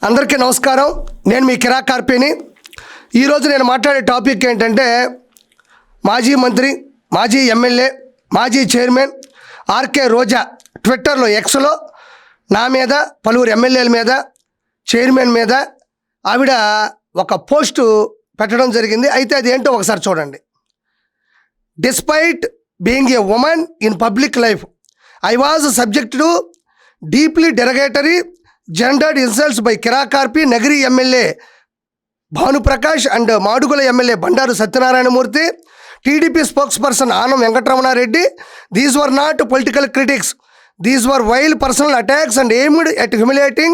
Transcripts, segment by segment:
అందరికీ నమస్కారం. నేను మీ కిరా కార్పేని. ఈరోజు నేను మాట్లాడే టాపిక్ ఏంటంటే మాజీ మంత్రి, మాజీ ఎమ్మెల్యే, మాజీ చైర్మన్ ఆర్కే రోజా ట్విట్టర్లో, ఎక్స్లో నా మీద, పలువురు ఎమ్మెల్యేల మీద, చైర్మన్ మీద ఆవిడ ఒక పోస్టు పెట్టడం జరిగింది. అయితే అది ఏంటో ఒకసారి చూడండి. Despite being a women in public life, I was subject to deeply derogatory gendered insults by Kira Karpi, Nagari MLA Bhanu Prakash and Madugula MLA Bandaru Satyanarayana Murthy, TDP spokesperson Anam Venkatramana Reddy. These were not political critics. These were vile personal attacks and aimed at humiliating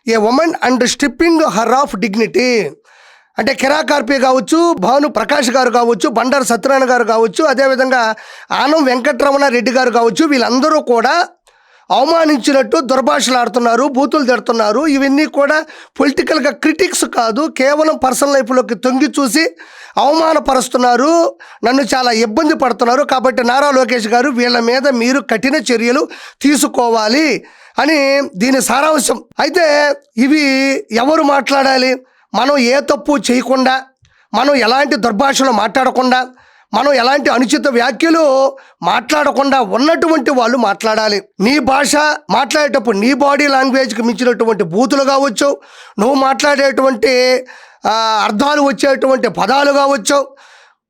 a woman and stripping her of dignity. అంటే కిరా కార్పి కావచ్చు, భాను ప్రకాష్ గారు కావచ్చు, బండారు సత్యనారాయణ గారు కావచ్చు, అదేవిధంగా ఆనం వెంకటరమణ రెడ్డి గారు కావచ్చు, వీళ్ళందరూ కూడా అవమానించినట్టు దుర్భాషలాడుతున్నారు, బూతులు తిడుతున్నారు. ఇవన్నీ కూడా పొలిటికల్గా క్రిటిక్స్ కాదు, కేవలం పర్సనల్ లైఫ్లోకి తొంగి చూసి అవమానపరుస్తున్నారు, నన్ను చాలా ఇబ్బంది పడుతున్నారు. కాబట్టి నారా లోకేష్ గారు వీళ్ళ మీద మీరు కఠిన చర్యలు తీసుకోవాలి అని దీని సారాంశం. అయితే ఇవి ఎవరు మాట్లాడాలి? మనం ఏ తప్పు చేయకుండా, మనం ఎలాంటి దుర్భాషలు మాట్లాడకుండా, మనం ఎలాంటి అనుచిత వ్యాఖ్యలు మాట్లాడకుండా ఉన్నటువంటి వాళ్ళు మాట్లాడాలి. నీ భాష మాట్లాడేటప్పుడు నీ బాడీ లాంగ్వేజ్కి మించినటువంటి బూతులు కావచ్చు, నువ్వు మాట్లాడేటువంటి అర్థాలు వచ్చేటువంటి పదాలు కావచ్చు.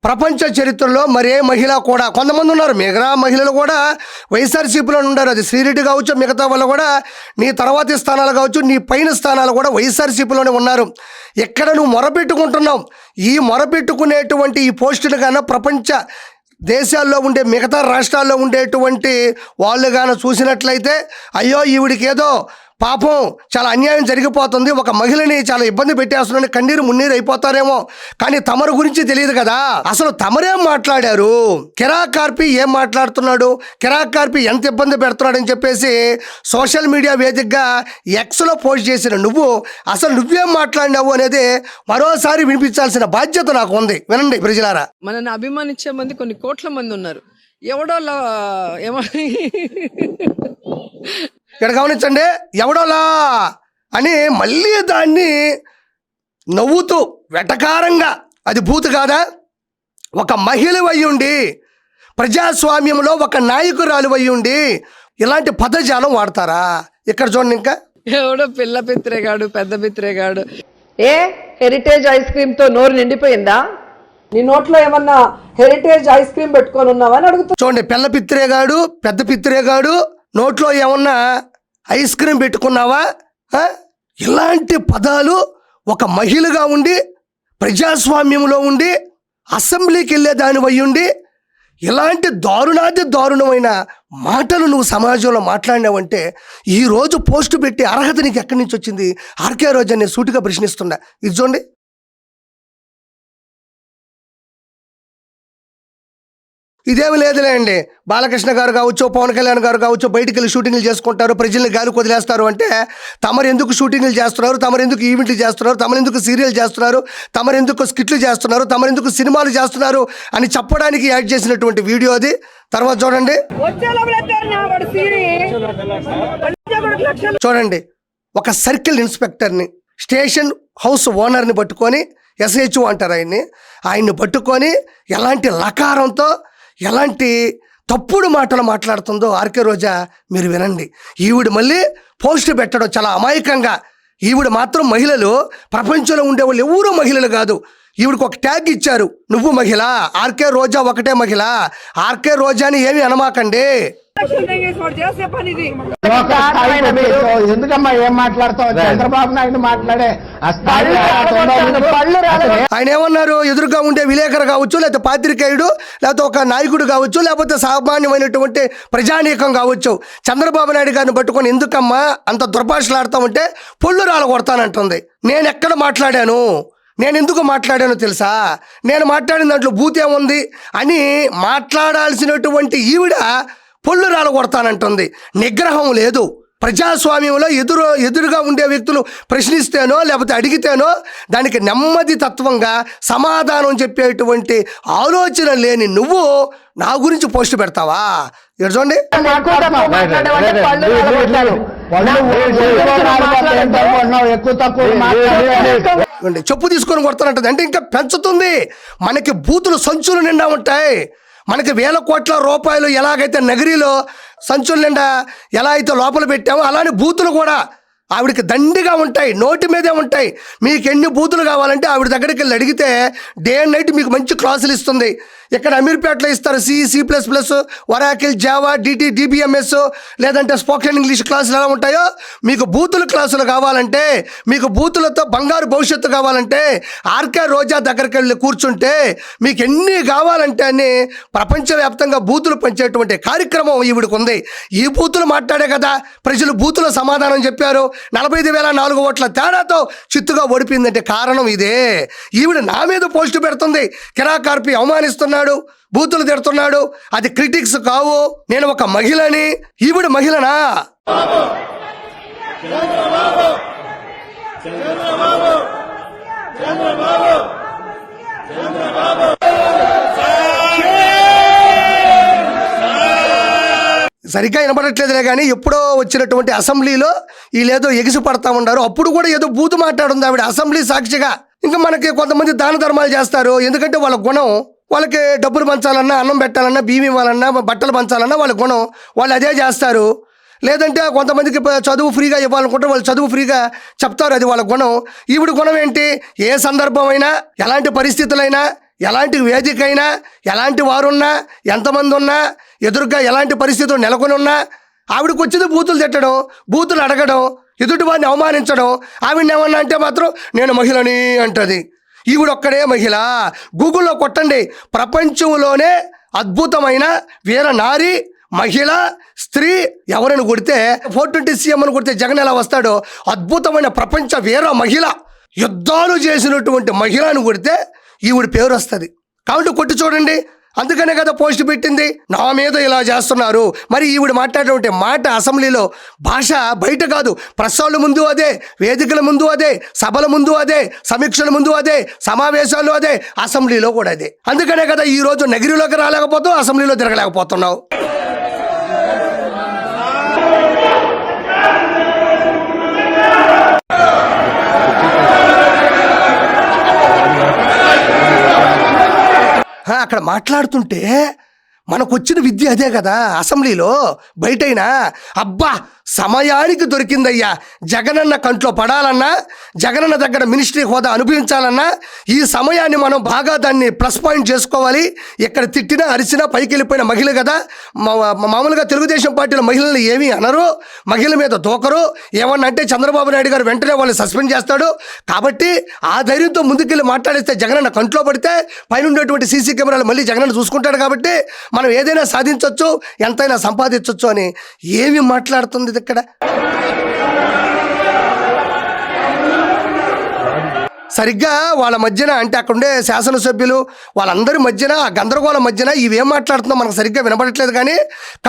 ప్రపంచ చరిత్రలో మరే మహిళ కూడా, కొంతమంది ఉన్నారు మిగతా మహిళలు కూడా వైఎస్ఆర్సీపీలో ఉన్నారు. అది శ్రీరెడ్డి కావచ్చు, మిగతా వాళ్ళు కూడా నీ తర్వాతి స్థానాలు కావచ్చు, నీ పైన స్థానాలు కూడా వైఎస్ఆర్సీపీలోనే ఉన్నారు. ఎక్కడ నువ్వు మొరపెట్టుకుంటున్నావు? ఈ మొరపెట్టుకునేటువంటి ఈ పోస్టులు కానీ ప్రపంచ దేశాల్లో ఉండే మిగతా రాష్ట్రాల్లో ఉండేటువంటి వాళ్ళు కానీ చూసినట్లయితే, అయ్యో ఈవిడికి ఏదో పాపం చాలా అన్యాయం జరిగిపోతుంది, ఒక మహిళని చాలా ఇబ్బంది పెట్టేస్తున్నాను, కన్నీరు మున్నీరు అయిపోతారేమో. కానీ తమరు గురించి తెలియదు కదా. అసలు తమరేం మాట్లాడారు? కిరా కార్పి ఏం మాట్లాడుతున్నాడు, కిరా కార్పి ఎంత ఇబ్బంది పెడుతున్నాడని చెప్పేసి సోషల్ మీడియా వేదికగా ఎక్స్లో పోస్ట్ చేసిన నువ్వు అసలు నువ్వేం మాట్లాడినావు అనేది మరోసారి వినిపించాల్సిన బాధ్యత నాకు ఉంది. వినండి ప్రజలారా. మనల్ని అభిమానించే మంది కొన్ని కోట్ల మంది ఉన్నారు. ఎవడో ఇక్కడ గమనించండి, ఎవడోలా అని మళ్ళీ దాన్ని నవ్వుతూ వెటకారంగా, అది బూతు కాదా? ఒక మహిళ అయ్యుండి, ప్రజాస్వామ్యంలో ఒక నాయకురాలు అయ్యుండి ఇలాంటి పదజాలం వాడతారా? ఇక్కడ చూడండి, ఇంకా ఎవడో పిల్ల పిత్రేగాడు, పెద్ద పిత్రేగాడు. హెరిటేజ్ ఐస్ క్రీమ్ తో నోరు నిండిపోయిందా? నీ నోట్లో ఏమన్నా హెరిటేజ్ ఐస్ క్రీమ్ పెట్టుకొని ఉన్నావా అని అడుగుతా. చూడండి, పిల్ల పిత్రేగాడు, పెద్ద పిత్రేగాడు, నోట్లో ఏమన్నా ఐస్ క్రీమ్ పెట్టుకున్నావా? ఇలాంటి పదాలు ఒక మహిళగా ఉండి, ప్రజాస్వామ్యంలో ఉండి, అసెంబ్లీకి వెళ్ళే దాని అయ్యుండి ఇలాంటి దారుణాది దారుణమైన మాటలు నువ్వు సమాజంలో మాట్లాడినావంటే ఈరోజు పోస్టు పెట్టి అర్హత నీకు ఎక్కడి నుంచి వచ్చింది? ఆర్కే రోజా నేను సూటిగా ప్రశ్నిస్తున్నా. ఇది చూడండి. ఇదేమి లేదులే అండి, బాలకృష్ణ గారు కావచ్చు, పవన్ కళ్యాణ్ గారు కావచ్చు, బయటికి వెళ్ళి షూటింగ్లు చేసుకుంటారు, ప్రజల్ని గాలి వదిలేస్తారు అంటే తమరు ఎందుకు షూటింగ్లు చేస్తున్నారు, తమరు ఎందుకు ఈవెంట్లు చేస్తున్నారు, తమరు ఎందుకు సీరియల్ చేస్తున్నారు, తమరు ఎందుకు స్కిట్లు చేస్తున్నారు, తమరు ఎందుకు సినిమాలు చేస్తున్నారు అని చెప్పడానికి యాడ్ చేసినటువంటి వీడియో అది. తర్వాత చూడండి, చూడండి, ఒక సర్కిల్ ఇన్స్పెక్టర్ని, స్టేషన్ హౌస్ ఓనర్ని పట్టుకొని, SHO అంటారు ఆయన్ని పట్టుకొని ఎలాంటి లకారంతో, ఎలాంటి తప్పుడు మాటలు మాట్లాడుతుందో ఆర్కే రోజా మీరు వినండి. ఈవిడ మళ్ళీ పోస్ట్ పెట్టడం చాలా అమాయకంగా. ఈవిడ మాత్రం మహిళలు, ప్రపంచంలో ఉండేవాళ్ళు ఎవరూ మహిళలు కాదు. ఈవిడికి ఒక ట్యాగ్ ఇచ్చారు, నువ్వు మహిళ, ఆర్కే రోజా ఒకటే మహిళ. ఆర్కే రోజాని ఏమి అనమాకండి. ఎందుకమ్మా ఏం మాట్లాడతావు? చంద్రబాబు నాయుడు మాట్లాడే ఆయన ఏమన్నారు? ఎదురుగా ఉండే విలేకరు కావచ్చు, లేకపోతే పాత్రికేయుడు, లేకపోతే ఒక నాయకుడు కావచ్చు, లేకపోతే సామాన్యమైనటువంటి ప్రజానీకం కావచ్చు, చంద్రబాబు నాయుడు గారిని పట్టుకొని ఎందుకమ్మా అంత దుర్భాషలాడతామంటే పొళ్ళు రాళ్ళ కొడతానంటుంది. నేను ఎక్కడ మాట్లాడాను, నేను ఎందుకు మాట్లాడానో తెలుసా? నేను మాట్లాడిన దాంట్లో భూతేముంది అని మాట్లాడాల్సినటువంటి ఈవిడ పొళ్ళు రాళ్ళ కొడతానంటుంది. నిగ్రహం లేదు, ప్రజాస్వామ్యంలో ఎదురుగా ఉండే వ్యక్తులు ప్రశ్నిస్తేనో లేకపోతే అడిగితేనో దానికి నెమ్మది తత్వంగా సమాధానం చెప్పేటువంటి ఆలోచన లేని నువ్వు నా గురించి పోస్ట్ పెడతావా? ఇక్కడ చూడండి, ఎక్కువ తక్కువ మాట్లాడేవాడిని పళ్ళు నిలబెట్టారు. ఎక్కువ తక్కువ మాట్లాడే చూడండి, చెప్పు తీసుకొని కొడతానంటది. అంటే ఇంకా పెంచుతుంది. మనకి బూతులు సంచులు నిండా ఉంటాయి. మనకి వేల కోట్ల రూపాయలు ఎలాగైతే నగరీలో సంచుల నిండా ఎలా అయితే లోపల పెట్టామో అలానే బూతులు కూడా ఆవిడకి దండిగా ఉంటాయి, నోటి మీదే ఉంటాయి. మీకు ఎన్ని బూతులు కావాలంటే ఆవిడ దగ్గరికి వెళ్ళి అడిగితే డే అండ్ నైట్ మీకు మంచి క్లాసులు ఇస్తుంది. ఇక్కడ అమీర్పేటలో ఇస్తారు C++, ఒరాకిల్, జావా, DBMS, లేదంటే స్పోకెన్ ఇంగ్లీష్ క్లాసులు ఎలా ఉంటాయో మీకు బూతుల క్లాసులు కావాలంటే, మీకు బూతులతో బంగారు భవిష్యత్తు కావాలంటే ఆర్కే రోజా దగ్గరికి వెళ్ళి కూర్చుంటే మీకు ఎన్ని కావాలంటే అన్ని ప్రపంచవ్యాప్తంగా బూతులు పంచేటువంటి కార్యక్రమం ఈవిడికి ఉంది. ఈ బూతులు మాట్లాడే కదా ప్రజలు బూతుల సమాధానం చెప్పారు. 45,400 ఓట్ల తేడాతో చిత్తుగా ఓడిపోయిందంటే కారణం ఇదే. ఈవిడ నా మీద పోస్టు పెడుతుంది, కిరాకార్పి అవమానిస్తున్నాడు, బూతులు తిడుతున్నాడు. అది క్రిటిక్స్ కావు, నేను ఒక మహిళని. ఈవిడ మహిళనా? సరిగ్గా వినపడట్లేదులే కానీ ఎప్పుడో వచ్చినటువంటి అసెంబ్లీలో వీళ్ళేదో ఎగిసి పడతా ఉన్నారు. అప్పుడు కూడా ఏదో బూతు మాట్లాడుంది ఆవిడ అసెంబ్లీ సాక్షిగా. ఇంకా మనకి కొంతమంది దాన ధర్మాలు చేస్తారు, ఎందుకంటే వాళ్ళ గుణం. వాళ్ళకి డబ్బులు పంచాలన్నా, అన్నం పెట్టాలన్నా, బియ్యం ఇవ్వాలన్నా, బట్టలు పంచాలన్నా వాళ్ళ గుణం, వాళ్ళు అదే చేస్తారు. లేదంటే కొంతమందికి చదువు ఫ్రీగా ఇవ్వాలనుకుంటే వాళ్ళు చదువు ఫ్రీగా చెప్తారు, అది వాళ్ళ గుణం. ఈవిడ గుణం ఏంటి? ఏ సందర్భమైనా, ఎలాంటి పరిస్థితులైనా, ఎలాంటి వేదిక అయినా, ఎలాంటి వారున్నా, ఎంతమంది ఉన్నా, ఎదురుగా ఎలాంటి పరిస్థితులు నెలకొని ఉన్నా ఆవిడకి వచ్చింది బూతులు తిట్టడం, బూతులు అడగడం, ఎదుటి వాడిని అవమానించడం. ఆవిడని ఏమన్నా అంటే మాత్రం నేను మహిళని అంటది. ఈవిడొక్కడే మహిళ. గూగుల్లో కొట్టండి, ప్రపంచంలోనే అద్భుతమైన వీర నారి మహిళ స్త్రీ ఎవరిని కొడితే 420 CM అని కొడితే జగన్ ఎలా వస్తాడో, అద్భుతమైన ప్రపంచ వీర మహిళ, యుద్ధాలు చేసినటువంటి మహిళను కొడితే ఈవిడ పేరు వస్తుంది. కాబట్టి కొట్టి చూడండి. అందుకనే కదా పోస్ట్ పెట్టింది, నా మీద ఇలా చేస్తున్నారు. మరి ఈవిడ మాట్లాడేటువంటి మాట అసెంబ్లీలో భాష బయట కాదు, ప్రశ్నల ముందు అదే, వేదికల ముందు అదే, సభల ముందు అదే, సమీక్షల ముందు అదే, సమావేశాలు అదే, అసెంబ్లీలో కూడా అదే. అందుకనే కదా ఈ రోజు నగరిలోకి రాలేకపోతావు, అసెంబ్లీలో తిరగలేకపోతున్నావు. అక్కడ మాట్లాడుతుంటే మనకు వచ్చిన విద్య అదే కదా. అసెంబ్లీలో బయటైనా అబ్బా సమయానికి దొరికిందయ్యా, జగనన్న కంట్లో పడాలన్నా, జగనన్న దగ్గర మినిస్ట్రీ హోదా అనుభవించాలన్నా ఈ సమయాన్ని మనం బాగా దాన్ని ప్లస్ పాయింట్ చేసుకోవాలి. ఎక్కడ తిట్టినా అరిచినా పైకి వెళ్ళిపోయిన మహిళ కదా. మామూలుగా తెలుగుదేశం పార్టీలో మహిళలు ఏమీ అనరు, మహిళల మీద దూకరు. ఏమన్నా అంటే చంద్రబాబు నాయుడు గారు వెంటనే వాళ్ళని సస్పెండ్ చేస్తాడు. కాబట్టి ఆ ధైర్యంతో ముందుకెళ్ళి మాట్లాడిస్తే జగనన్న కంట్లో పడితే పైన ఉండేటువంటి సీసీ కెమెరాలు మళ్ళీ జగనన్న చూసుకుంటాడు. కాబట్టి మనం ఏదైనా సాధించవచ్చు, ఎంతైనా సంపాదించవచ్చు అని ఏమి మాట్లాడుతుంది ఇక్కడ. సరిగ్గా వాళ్ళ మధ్యన అంటే అక్కడుండే శాసనసభ్యులు వాళ్ళందరి మధ్యన ఆ గందరగోళం మధ్యన ఇవేం మాట్లాడుతుందో మనకు సరిగ్గా వినపడట్లేదు. కానీ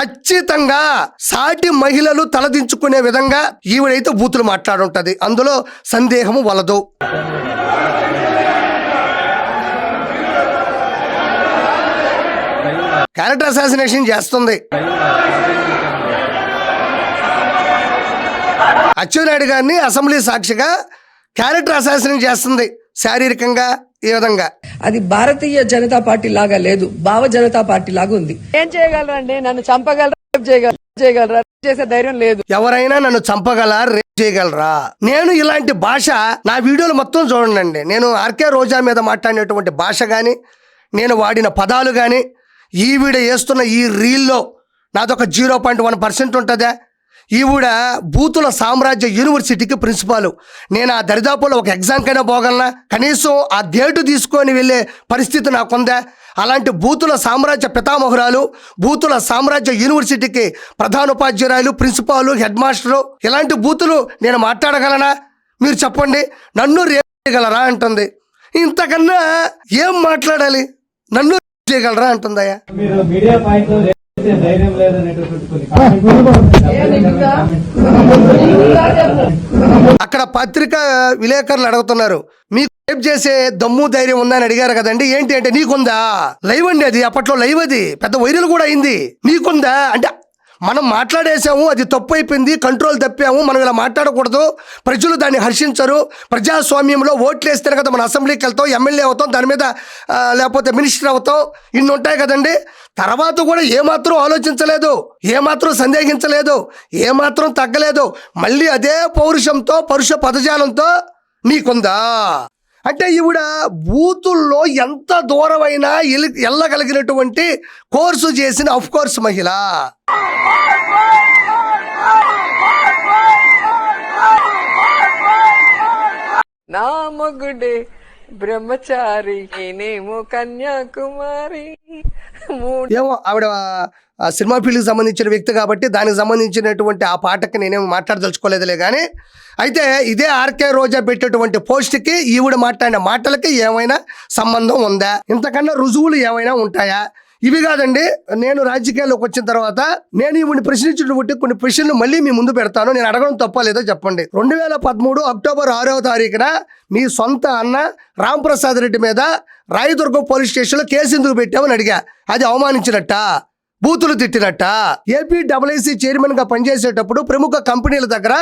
ఖచ్చితంగా సాటి మహిళలు తలదించుకునే విధంగా ఈవిడైతే బూతులు మాట్లాడుంటది, అందులో సందేహము వలదు. క్యారెక్టర్ అసాసినేషన్ చేస్తుంది. అచ్చెన్నాయుడు గారిని అసెంబ్లీ సాక్షిగా క్యారెక్టర్ అసాసినేషన్ చేస్తుంది శారీరకంగా. ఈ విధంగా అది భారతీయ జనతా పార్టీ లాగా లేదు, భావ జనతా పార్టీ లాగా ఉంది. ఏం చేయగలరండి? నన్ను చంపగలరా, చేయగలరా? చేసే ధైర్యం లేదు. ఎవరైనా నన్ను చంపగలరా, రేప్ చేయగలరా? నేను ఇలాంటి భాష నా వీడియోలు మొత్తం చూడండి. నేను ఆర్కే రోజా మీద మాట్లాడినటువంటి భాష కానీ, నేను వాడిన పదాలు కానీ, ఈవిడ వేస్తున్న ఈ రీల్లో నాదొక 0.1% ఉంటుందా? ఈవిడ బూతుల సామ్రాజ్య యూనివర్సిటీకి ప్రిన్సిపాల్. నేను ఆ దరిదాపుల్లో ఒక ఎగ్జామ్కైనా పోగలనా? కనీసం ఆ డేటు తీసుకొని వెళ్ళే పరిస్థితి నాకుందా? అలాంటి బూతుల సామ్రాజ్య పితామహురాలు, బూతుల సామ్రాజ్య యూనివర్సిటీకి ప్రధానోపాధ్యాయులు, ప్రిన్సిపాలు, హెడ్ మాస్టరు, ఇలాంటి బూతులు నేను మాట్లాడగలనా? మీరు చెప్పండి. నన్ను రేప్ చేయగలరా అంటుంది. ఇంతకన్నా ఏం మాట్లాడాలి? నన్ను చేయగలరా అంటుందయ్యా. మీరు మీడియా పాయింట్ ధైర్యం లేదనేటటువంటి కొన్ని కామెంట్స్ అక్కడ పత్రిక విలేకరులు అడుగుతున్నారు, మీకు రేప్ చేసే దమ్ము ధైర్యం ఉందా అని అడిగారు కదండి. ఏంటి అంటే నీకుందా? లైవ్ అండి అది, అప్పట్లో లైవ్, అది పెద్ద వైరల్ కూడా అయింది. నీకుందా అంటే మనం మాట్లాడేసాము, అది తప్పు అయిపోయింది, కంట్రోల్ తప్పాము, మనం ఇలా మాట్లాడకూడదు, ప్రజలు దాన్ని హర్షించరు, ప్రజాస్వామ్యంలో ఓట్లు వేస్తేనే కదా మనం అసెంబ్లీకి వెళ్తాం, ఎమ్మెల్యే అవుతాం, దాని మీద లేకపోతే మినిస్టర్ అవుతాం, ఇన్ని ఉంటాయి కదండి. తర్వాత కూడా ఏమాత్రం ఆలోచించలేదు, ఏమాత్రం సందేహించలేదు, ఏమాత్రం తగ్గలేదు. మళ్ళీ అదే పౌరుషంతో, పరుష పదజాలంతో నీకుందా అంటే ఈవిడ బూతుల్లో ఎంత దూరమైనా వెళ్ళగలిగినటువంటి కోర్సు చేసిన ఆఫ్ కోర్స్ మహిళ. నా మొగుడే బ్రహ్మచారి నేనేమో కన్యాకుమారి. ఏమో ఆవిడ ఆ సినిమా ఫీల్డ్కి సంబంధించిన వ్యక్తి కాబట్టి దానికి సంబంధించినటువంటి ఆ పాటకి నేనేమి మాట్లాడదలుచుకోలేదులే. కానీ అయితే ఇదే ఆర్కే రోజా పెట్టేటువంటి పోస్ట్కి ఈవిడ మాట్లాడిన మాటలకి ఏమైనా సంబంధం ఉందా? ఇంతకన్నా రుజువులు ఏమైనా ఉంటాయా? ఇవి కాదండి, నేను రాజకీయాల్లోకి వచ్చిన తర్వాత నేను ఈవిడిని ప్రశ్నించినటువంటి కొన్ని ప్రశ్నలు మళ్ళీ మీ ముందు పెడతాను. నేను అడగడం తప్ప లేదో చెప్పండి. 2013 అక్టోబర్ 6వ తారీఖున మీ సొంత అన్న రాంప్రసాద్ రెడ్డి మీద రాయదుర్గం పోలీస్ స్టేషన్లో కేసు ఎందుకు పెట్టామని అడిగా. అది అవమానించినట్ట, బూతులు తిట్టినట్ట. ఏపీడబ్ల్యూసీ చైర్మన్గా పనిచేసేటప్పుడు ప్రముఖ కంపెనీల దగ్గర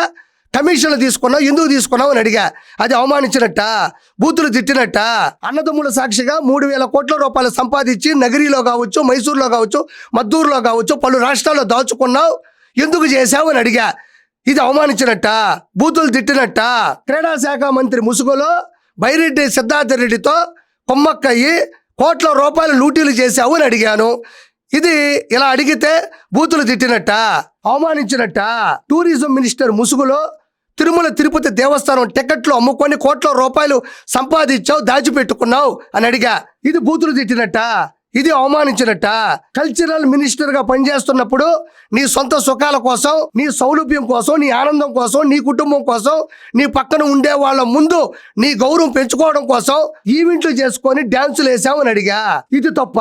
కమిషన్లు తీసుకున్నావు, ఎందుకు తీసుకున్నావు అని అడిగా. అది అవమానించినట్ట, బూతులు తిట్టినట్ట. అన్నదమ్ముల సాక్షిగా 3,000 కోట్ల రూపాయలు సంపాదించి నగరిలో కావచ్చు, మైసూరులో కావచ్చు, మద్దూరులో కావచ్చు, పలు రాష్ట్రాల్లో దాచుకున్నావు, ఎందుకు చేశావు అని అడిగా. ఇది అవమానించినట్ట, బూతులు తిట్టినట్ట. క్రీడా శాఖ మంత్రి ముసుగులో బైరెడ్డి సిద్ధార్థ రెడ్డితో కొమ్మక్కయ్యి కోట్ల రూపాయలు లూటీలు చేశావు అని అడిగాను. ఇది ఇలా అడిగితే బూతులు తిట్టినట్ట, అవమానించినట్ట. టూరిజం మినిస్టర్ ముసుగులో తిరుమల తిరుపతి దేవస్థానం టికెట్లు అమ్ముకొని కోట్ల రూపాయలు సంపాదించావు, దాచిపెట్టుకున్నావు అని అడిగా. ఇది బూతులు తిట్టినట్ట, ఇది అవమానించినట్ట. కల్చరల్ మినిస్టర్ గా పనిచేస్తున్నప్పుడు నీ సొంత సుఖాల కోసం, నీ సౌలభ్యం కోసం, నీ ఆనందం కోసం, నీ కుటుంబం కోసం, నీ పక్కన ఉండే వాళ్ళ ముందు నీ గౌరవం పెంచుకోవడం కోసం ఈవెంట్లు చేసుకొని డ్యాన్సులు వేసావు అని అడిగా. ఇది తప్ప,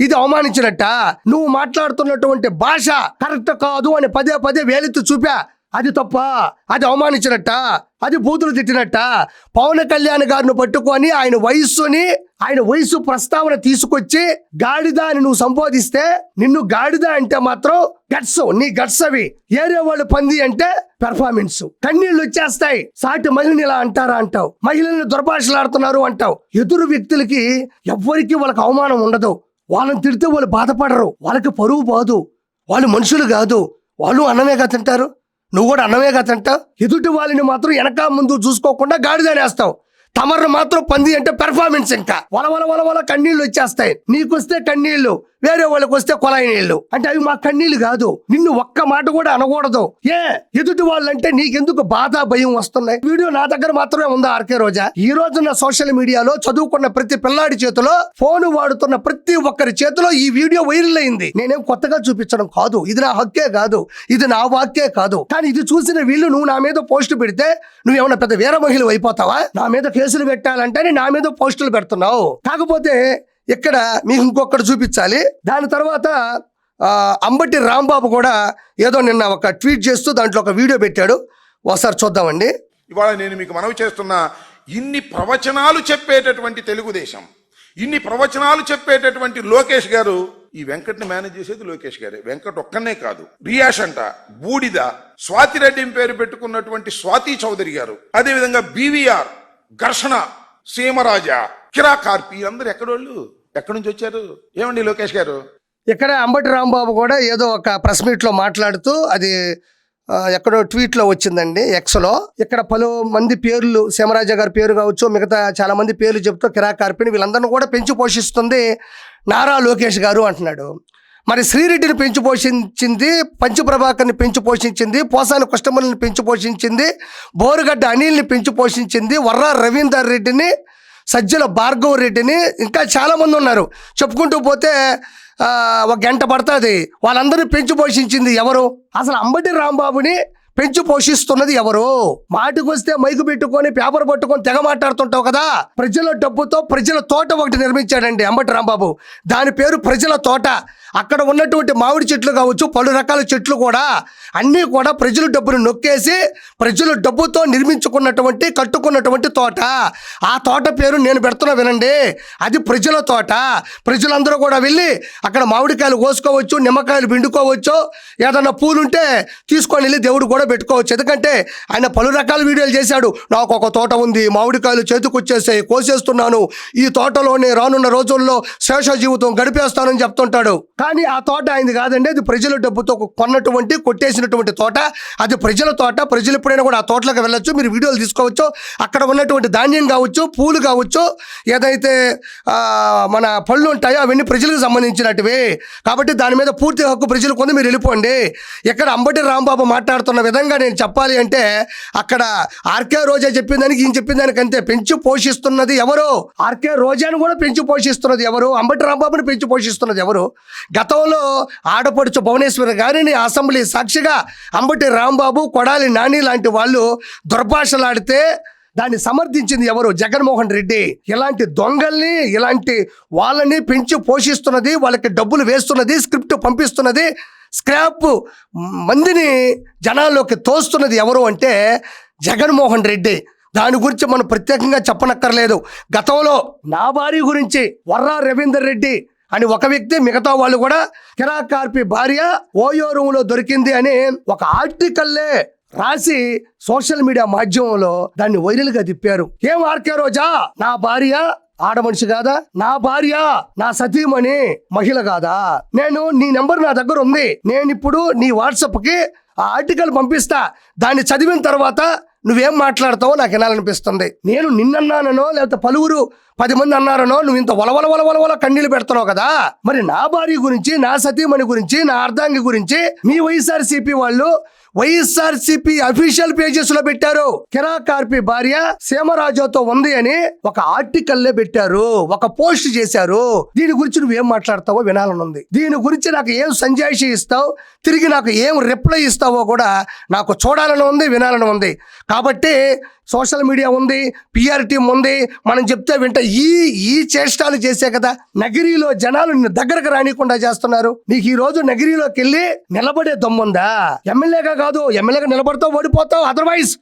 ఇది అవమానించినట్ట. నువ్వు మాట్లాడుతున్నటువంటి భాష కరెక్ట్ కాదు అని పదే పదే వేలెత్తి చూపా. అది తప్ప, అది అవమానించినట్ట, అది బూతులు తిట్టినట్ట. పవన్ కళ్యాణ్ గారిని పట్టుకొని ఆయన వయసు ప్రస్తావన తీసుకొచ్చి గాడిద అని నువ్వు సంబోధిస్తే, నిన్ను గాడిద అంటే మాత్రం గట్స్, నీ గట్స్ అవి. ఏరే వాళ్ళు పంది అంటే పెర్ఫార్మెన్స్. కన్నీళ్ళు వచ్చేస్తాయి. సాటి మహిళని ఇలా అంటారా అంటావు, మహిళల్ని దుర్భాషలాడుతున్నారు అంటావు. ఎదురు వ్యక్తులకి ఎవ్వరికి వాళ్ళకి అవమానం ఉండదు. వాళ్ళని తిడితే వాళ్ళు బాధపడరు, వాళ్ళకి పరువు పోదు, వాళ్ళు మనుషులు కాదు, వాళ్ళు అన్నమేగా తింటారు, నువ్వు కూడా అన్నమేగా తింటావు. ఎదుటి వాళ్ళని మాత్రం వెనక ముందు చూసుకోకుండా గాడిదనేస్తావు. తమర్ను మాత్రం పంది అంటే పెర్ఫార్మెన్స్. ఇంకా వల కన్నీళ్ళు వచ్చేస్తాయి. నీకొస్తే కన్నీళ్లు, వేరే వాళ్ళకి వస్తే కొలాయి నీళ్లు. అంటే అవి మా కన్నీళ్లు కాదు. నిన్ను ఒక్క మాట కూడా అనకూడదు. ఎదుటి వాళ్ళంటే నీకెందుకు బాధ, భయం వస్తున్నాయి? వీడియో నా దగ్గర మాత్రమే ఉందా ఆర్కే రోజా? ఈ రోజున సోషల్ మీడియాలో చదువుకున్న ప్రతి పిల్లాడి చేతిలో, ఫోన్ వాడుతున్న ప్రతి ఒక్కరి చేతిలో ఈ వీడియో వైరల్ అయింది. నేనేం కొత్తగా చూపించడం కాదు, ఇది నా హక్కే కాదు, ఇది నా వాక్కే కాదు. కానీ ఇది చూసిన వీళ్ళు నువ్వు నా మీద పోస్ట్ పెడితే నువ్వేమన్నా పెద్ద వీర మహిళ అయిపోతావా? నా మీద కేసులు పెట్టాలంటే నా మీద పోస్టులు పెడుతున్నావు. కాకపోతే ఇక్కడ మీకు ఇంకొకటి చూపించాలి. దాని తర్వాత అంబటి రాంబాబు కూడా ఏదో నిన్న ఒక ట్వీట్ చేస్తూ దాంట్లో ఒక వీడియో పెట్టాడు. ఒకసారి చూద్దామండి. ఇవాళ నేను మీకు మనవి చేస్తున్నా, ఇన్ని ప్రవచనాలు చెప్పేటటువంటి తెలుగుదేశం, ఇన్ని ప్రవచనాలు చెప్పేటటువంటి లోకేష్ గారు, ఈ వెంకట్ని మేనేజ్ చేసేది లోకేష్ గారే. వెంకట్ ఒక్కనే కాదు, రియాష్ అంట, బూడిద, స్వాతిరెడ్డి పేరు పెట్టుకున్నటువంటి స్వాతి చౌదరి గారు, అదేవిధంగా బీవీఆర్, ఘర్షణ, సీమరాజా, కిరా కార్పి, అందరు ఎక్కడి నుంచి వచ్చారు? ఏమండి లోకేష్ గారు? ఇక్కడ అంబటి రాంబాబు కూడా ఏదో ఒక ప్రెస్ మీట్ లో మాట్లాడుతూ, అది ఎక్కడో ట్వీట్ లో వచ్చిందండి, ఎక్స్లో. ఇక్కడ పలు మంది పేర్లు, సీమరాజా గారి పేరు కావచ్చు, మిగతా చాలా మంది పేర్లు చెప్తూ కిరా కార్పిని వీళ్ళందరినీ కూడా పెంచి పోషిస్తుంది నారా లోకేష్ గారు అంటున్నాడు. మరి శ్రీరెడ్డిని పెంచి పోషించింది, పంచప్రభాకర్ని పెంచి పోషించింది, పోసాని కృష్ణమల్ని పెంచి పోషించింది, బోరుగడ్డ అనిల్ని పెంచి పోషించింది, వర్రా రవీందర్ రెడ్డిని, సజ్జల భార్గవ రెడ్డిని, ఇంకా చాలామంది ఉన్నారు. చెప్పుకుంటూ పోతే ఒక గంట పడుతుంది. వాళ్ళందరినీ పెంచి పోషించింది ఎవరు? అసలు అంబటి రాంబాబుని పెంచి పోషిస్తున్నది ఎవరు? మాటకొస్తే మైకు పెట్టుకొని పేపర్ పట్టుకొని తెగ మాట్లాడుతుంటావు కదా. ప్రజల డబ్బుతో ప్రజల తోట ఒకటి నిర్మించాడండి అంబటి రాంబాబు. దాని పేరు ప్రజల తోట. అక్కడ ఉన్నటువంటి మామిడి చెట్లు కావచ్చు, పలు రకాల చెట్లు కూడా అన్నీ కూడా ప్రజల డబ్బును నొక్కేసి ప్రజల డబ్బుతో నిర్మించుకున్నటువంటి కట్టుకున్నటువంటి తోట. ఆ తోట పేరు నేను పెడుతున్నా వినండి, అది ప్రజల తోట. ప్రజలందరూ కూడా వెళ్ళి అక్కడ మామిడికాయలు కోసుకోవచ్చు, నిమ్మకాయలు పిండుకోవచ్చు, ఏదన్నా పూలుంటే తీసుకొని వెళ్ళి దేవుడు కూడా పెట్టుకోవచ్చు. ఎందుకంటే ఆయన పలు రకాల వీడియోలు చేశాడు. నాకు ఒక తోట ఉంది, మామిడికాయలు చేతికొచ్చేసాయి, కోసేస్తున్నాను, ఈ తోటలోనే రానున్న రోజుల్లో శేష జీవితం గడిపేస్తానని చెప్తుంటాడు. కానీ ఆ తోట ఆయనది కాదండి, అది ప్రజల డబ్బుతో కొన్నటువంటి కొట్టేసినటువంటి తోట. అది ప్రజల తోట. ప్రజలు ఎప్పుడైనా కూడా ఆ తోటలోకి వెళ్ళొచ్చు, మీరు వీడియోలు తీసుకోవచ్చు. అక్కడ ఉన్నటువంటి ధాన్యం కావచ్చు, పూలు కావచ్చు, ఏదైతే మన పళ్ళు ఉంటాయో అవన్నీ ప్రజలకు సంబంధించినటివి. కాబట్టి దాని మీద పూర్తి హక్కు ప్రజలు కొంది, మీరు వెళ్ళిపోండి. ఇక్కడ అంబటి రాంబాబు మాట్లాడుతున్న విధంగా నేను చెప్పాలి అంటే అక్కడ ఆర్కే రోజా చెప్పిన దానికి ఈయన చెప్పిన దానికి అంతే. పెంచి పోషిస్తున్నది ఎవరు? ఆర్కే రోజాను కూడా పెంచి పోషిస్తున్నది ఎవరు? అంబటి రాంబాబుని పెంచి పోషిస్తున్నది ఎవరు? గతంలో ఆడపడుచు భువనేశ్వరి గారిని అసెంబ్లీ సాక్షిగా అంబటి రాంబాబు, కొడాలి నాని లాంటి వాళ్ళు దుర్భాషలాడితే దాన్ని సమర్థించింది ఎవరు? జగన్మోహన్ రెడ్డి. ఇలాంటి దొంగల్ని, ఇలాంటి వాళ్ళని పెంచి పోషిస్తున్నది, వాళ్ళకి డబ్బులు వేస్తున్నది, స్క్రిప్ట్ పంపిస్తున్నది, స్క్రాప్ మందిని జనాల్లోకి తోస్తున్నది ఎవరు అంటే జగన్మోహన్ రెడ్డి. దాని గురించి మనం ప్రత్యేకంగా చెప్పనక్కర్లేదు. గతంలో నా భార్య గురించి వర్రా రవీందర్ రెడ్డి అని ఒక వ్యక్తి, మిగతా వాళ్ళు కూడా కిరాకార్పి భార్య ఓయో రూమ్లో దొరికింది అని ఒక ఆర్టికల్లే రాసి సోషల్ మీడియా మాధ్యమంలో దాన్ని వైరల్గా తిప్పారు. ఏం ఆర్కే రోజా, నా భార్య ఆడమనిషి కాదా? నా భార్య నా సతీమణి మహిళ కాదా? నేను నీ నెంబర్ నా దగ్గర ఉంది, నేను ఇప్పుడు నీ వాట్సాప్కి ఆ ఆర్టికల్ పంపిస్తా, దాన్ని చదివిన తర్వాత నువ్వేం మాట్లాడతావో నాకు వినాలనిపిస్తుంది. నేను నిన్నన్నానో లేకపోతే పలువురు 10 మంది అన్నారనో నువ్వు ఇంత వలవల కన్నీళ్ళు పెడుతున్నావు కదా. మరి నా భార్య గురించి, నా సతీమణి గురించి, నా అర్ధాంగి గురించి మీ వైఎస్ఆర్సీపీ వాళ్ళు వైఎస్ఆర్సీపీ అఫీషియల్ పేజెస్ లో పెట్టారు. కిరాకార్పి భార్య సీమరాజుతో ఉంది అని ఒక ఆర్టికల్లే పెట్టారు, ఒక పోస్ట్ చేశారు. దీని గురించి నువ్వేం మాట్లాడతావో వినాలని ఉంది. దీని గురించి నాకు ఏం సంజాయిషి ఇస్తావు, తిరిగి నాకు ఏం రిప్లై ఇస్తావో కూడా నాకు చూడాలని ఉంది, వినాలని ఉంది. కాబట్టి సోషల్ మీడియా ఉంది, పిఆర్ టీం ఉంది, మనం చెప్తే వింటే ఈ చేష్టాలు చేసే కదా నగిరిలో జనాలు నిన్ను దగ్గరకు రానికుండా చేస్తున్నారు. నీకు ఈ రోజు నగిరిలోకి వెళ్ళి నిలబడే దమ్ముందా? ఎమ్మెల్యేగా కాదు, ఎమ్మెల్యేగా నిలబడతావు, ఓడిపోతావు. అదర్వైజ్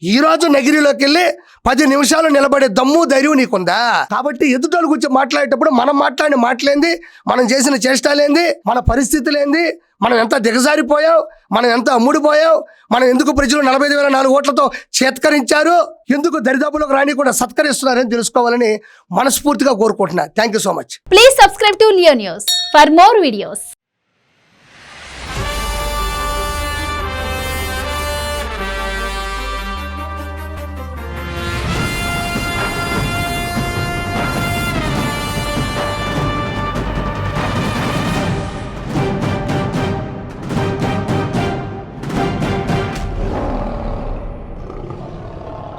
ఈ రోజు నగిరిలోకి వెళ్ళి 10 నిమిషాలు నిలబడే దమ్ము, ధైర్యం నీకుందా? కాబట్టి ఎదుటోళ్ళ గురించి మాట్లాడేటప్పుడు మనం మాట్లాడిన మాటలేంది, మనం చేసిన చేష్టాలేంది, మన పరిస్థితులేంది, మనం ఎంత దిగజారిపోయాం, మనం ఎంత అమ్ముడిపోయాం, మనం ఎందుకు ప్రజలు 45,004 ఓట్లతో చేత్కరించారు, ఎందుకు దరిదాపులకు రాని కూడా సత్కరిస్తున్నారని తెలుసుకోవాలని మనస్ఫూర్తిగా కోరుకుంటున్నా. Thank you so much. Please subscribe to Leo News for more videos.